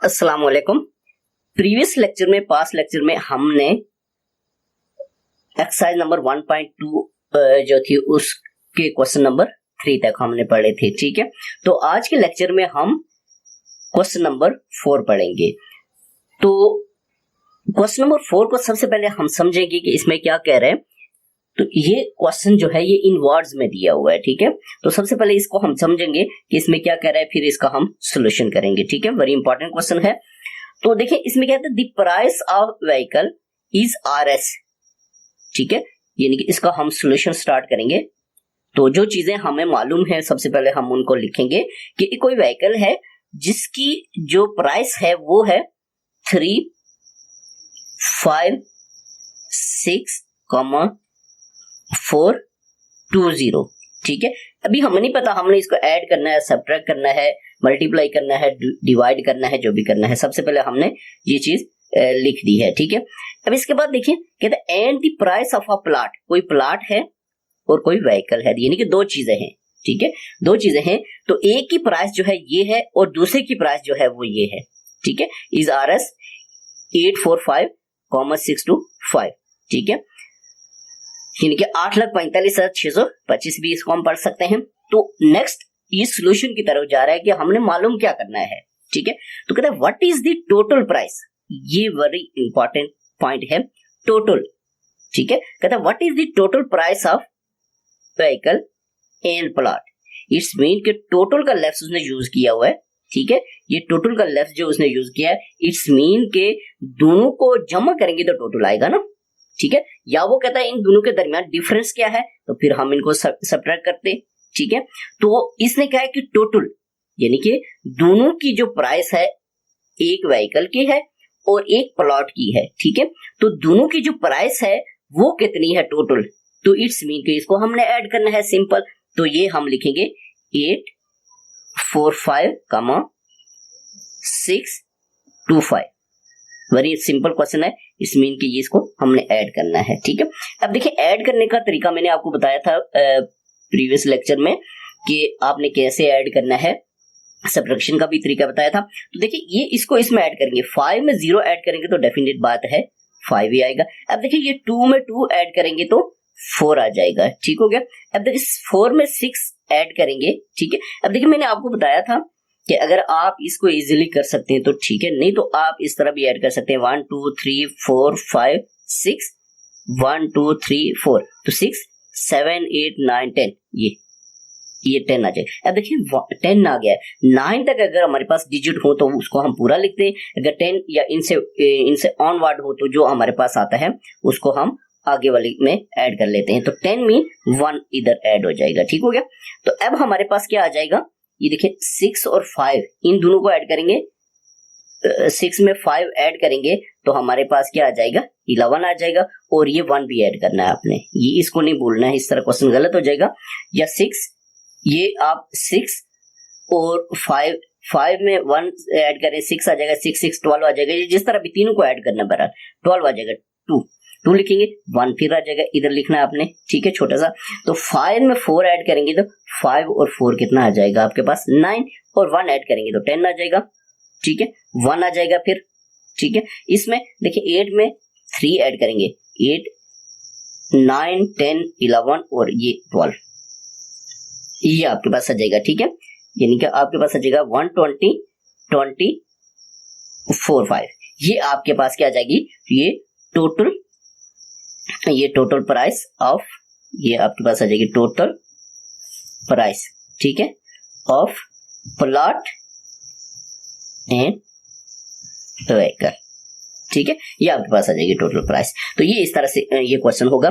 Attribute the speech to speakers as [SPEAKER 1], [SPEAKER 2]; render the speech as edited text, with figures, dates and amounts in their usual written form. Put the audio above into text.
[SPEAKER 1] अस्सलाम वालेकुम। Previous lecture में पास्ट लेक्चर में हमने एक्सरसाइज नंबर 1.2 जो थी उसके क्वेश्चन नंबर 3 तक हमने पढ़े थे, ठीक है। तो आज के लेक्चर में हम क्वेश्चन नंबर 4 पढ़ेंगे। तो क्वेश्चन नंबर 4 को सबसे पहले हम समझेंगे कि इसमें क्या कह रहे हैं। तो ये क्वेश्चन जो है ये इन वर्ड्स में दिया हुआ है, ठीक है। तो सबसे पहले इसको हम समझेंगे कि इसमें क्या कह रहा है, फिर इसका हम सोल्यूशन करेंगे, ठीक है। वेरी इंपॉर्टेंट क्वेश्चन है। तो देखिए इसमें क्या कहते हैं, the price of vehicle is RS, ठीक है। यानी कि इसका हम सोल्यूशन स्टार्ट करेंगे। तो जो चीजें हमें मालूम है सबसे पहले हम उनको लिखेंगे कि कोई व्हीकल है जिसकी जो प्राइस है वो है 3, 5, 6, 4, 2, 0, ठीक है। अभी हमें नहीं पता हमने इसको ऐड करना है, सब्ट्रैक्ट करना है, मल्टीप्लाई करना है, डिवाइड करना है, जो भी करना है सबसे पहले हमने ये चीज लिख दी है, ठीक है। अब इसके बाद देखिए कहते हैं and the price of a plot, कोई प्लॉट है और कोई व्हीकल है, यानी कि दो चीजें हैं, ठीक है। दो चीजें हैं तो एक की प्राइस जो है ये है और दूसरे की प्राइस जो है वो ये है, ठीक है। इज RS 845,625, ठीक है। यानी कि 8,45,625 भी इसको हम पढ़ सकते हैं। तो नेक्स्ट ये सोल्यूशन की तरफ जा रहा है कि हमने मालूम क्या करना है, ठीक है। तो कहता है what is the total price, ये वेरी इंपॉर्टेंट पॉइंट है, टोटल, ठीक है। कहता है what is the total price of vehicle and plot. It's mean कि टोटल का लेफ्ट उसने यूज किया हुआ है, ठीक है। ये टोटल का लेफ्ट जो उसने यूज किया है, इट्स मीन के दोनों को जमा करेंगे तो टोटल आएगा ना, ठीक है। या वो कहता है इन दोनों के दरमियान डिफरेंस क्या है, तो फिर हम इनको सब्ट्रैक्ट करते, ठीक है। तो इसने कहा है कि टोटल यानी कि दोनों की जो प्राइस है एक व्हीकल की है और एक प्लॉट की है, ठीक है। तो दोनों की जो प्राइस है वो कितनी है टोटल, तो इट्स मीन के इसको हमने ऐड करना है, सिंपल। तो ये हम लिखेंगे 845,625, वेरी सिंपल क्वेश्चन है। इस मीन की इसको हमने ऐड करना है, ठीक है। अब देखिए ऐड करने का तरीका मैंने आपको बताया था प्रीवियस लेक्चर में कि आपने कैसे ऐड करना है, सब्ट्रैक्शन का भी तरीका बताया था। तो देखिए ये इसको इसमें ऐड करेंगे, 5 में 0 ऐड करेंगे तो डेफिनेट बात है 5 ही आएगा। अब देखिए ये 2 में 2 ऐड करेंगे तो 4 आ जाएगा, ठीक हो गया। अब देखिए 4 में 6 ऐड करेंगे, ठीक है। अब देखिए मैंने आपको बताया था कि अगर आप इसको इजीली कर सकते हैं तो ठीक है, नहीं तो आप इस तरह भी ऐड कर सकते हैं 1 2 3 4 5 6, 1 2 3 4, तो 6 7 8 9 10, ये 10 आ जाएगा। अब देखिए 10 आ गया है, 9 तक अगर हमारे पास डिजिट हो तो उसको हम पूरा लिखते हैं, अगर 10 या इनसे ऑनवर्ड हो तो जो हमारे पास आता है उसको हम आगे वाली में ऐड कर लेते हैं। तो 10 में 1 इधर ऐड हो जाएगा, ठीक हो गया। तो अब हमारे पास क्या आ जाएगा, ये देखिए 6 और 5 इन दोनों को ऐड करेंगे, 6 में 5 ऐड करेंगे तो हमारे पास क्या आ जाएगा 11 आ जाएगा, और ये 1 भी ऐड करना है आपने, ये इसको नहीं भूलना है, इस तरह क्वेश्चन गलत हो जाएगा। या 6, ये आप 6 और 5 में 1 ऐड करें 6 आ जाएगा, 6 6 12 आ जाएगा, जिस तरह भी तीनों को ऐड करना बराबर 12 आ जाएगा। 2 लिखेंगे, 1 फिर आ जाएगा, इधर लिखना है आपने, ठीक है, छोटा सा। तो 5 में 4 ऐड करेंगे तो 5 और 4 कितना आ जाएगा आपके पास 9, और 1 ऐड करेंगे तो 10 आ जाएगा, ठीक है। 1 आ जाएगा फिर, ठीक है। इसमें देखिए 8 में 3 ऐड करेंगे, 8 9 10 11 और ये 12, ये आपके पास आ जाएगा, ठीक है। यानी कि आपके पास आ जाएगा 120 20 4 5, ये आपके पास क्या आ जाएगी, ये टोटल प्राइस ऑफ, ये आपके पास आ जाएगी टोटल प्राइस, ठीक है, ऑफ प्लॉट एंड व्हीकल, ठीक है। ये आपके पास आ जाएगी टोटल प्राइस। तो ये इस तरह से ये क्वेश्चन होगा।